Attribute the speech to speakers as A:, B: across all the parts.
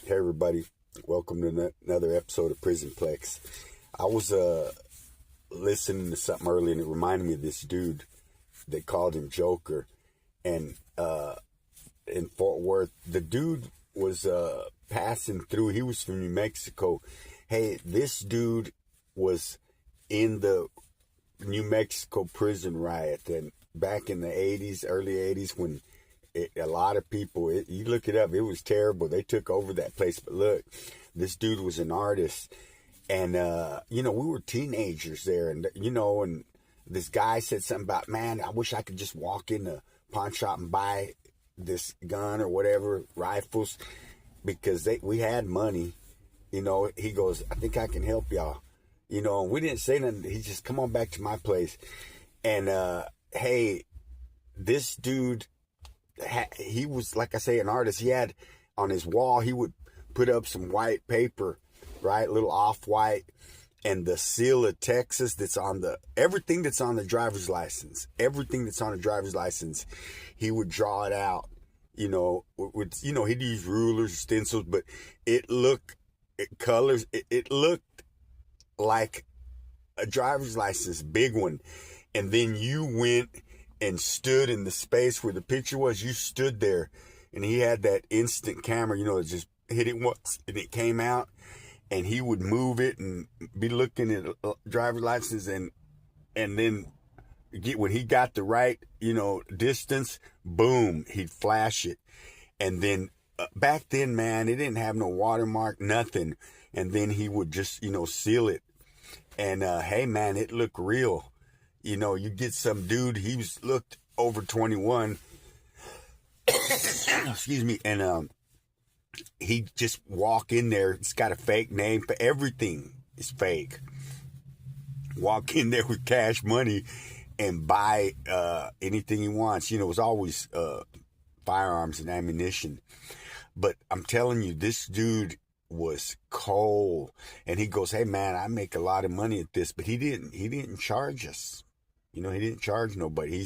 A: Hey everybody, welcome to another episode of Prisonplex. I was listening to something earlier and it reminded me of this dude. They called him Joker, and in Fort Worth, the dude was passing through. He was from New Mexico. Hey, this dude was in the New Mexico prison riot, and back in the 80s, early 80s, when a lot of people, you look it up, it was terrible. They took over that place. But look, this dude was an artist. And, we were teenagers there. And, and this guy said something about, man, I wish I could just walk in the pawn shop and buy this gun or whatever, rifles, because we had money. He goes, I think I can help y'all. And we didn't say nothing. He just, come on back to my place. And, hey, this dude, he was, like I say, an artist. He had on his wall, he would put up some white paper, right? A little off-white, and the seal of Texas that's on everything that's on the driver's license, he would draw it out, he'd use rulers, stencils, but it looked like a driver's license, big one. And then you went and stood in the space where the picture was. You stood there, and he had that instant camera, it just hit it once and it came out, and he would move it and be looking at a driver's license, and then when he got the right, distance, boom, he'd flash it. And then back then, man, it didn't have no watermark, nothing. And then he would just, seal it. And, hey man, it looked real. You get some dude, looked over 21, excuse me, and he just walk in there. It's got a fake name, but everything is fake. Walk in there with cash money and buy anything he wants. It was always firearms and ammunition. But I'm telling you, this dude was cold. And he goes, hey man, I make a lot of money at this, but he didn't charge us. He didn't charge nobody.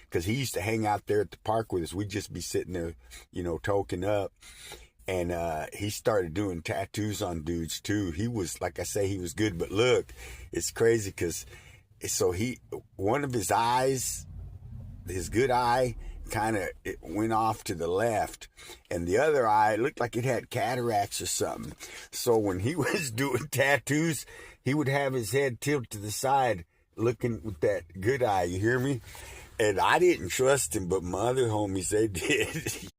A: Because he used to hang out there at the park with us. We'd just be sitting there, toking up. And he started doing tattoos on dudes too. He was, like I say, he was good. But look, it's crazy because, one of his eyes, his good eye, it went off to the left, and the other eye looked like it had cataracts or something. So when he was doing tattoos, he would have his head tilted to the side, looking with that good eye. You hear me? And I didn't trust him, but my other homies, they did.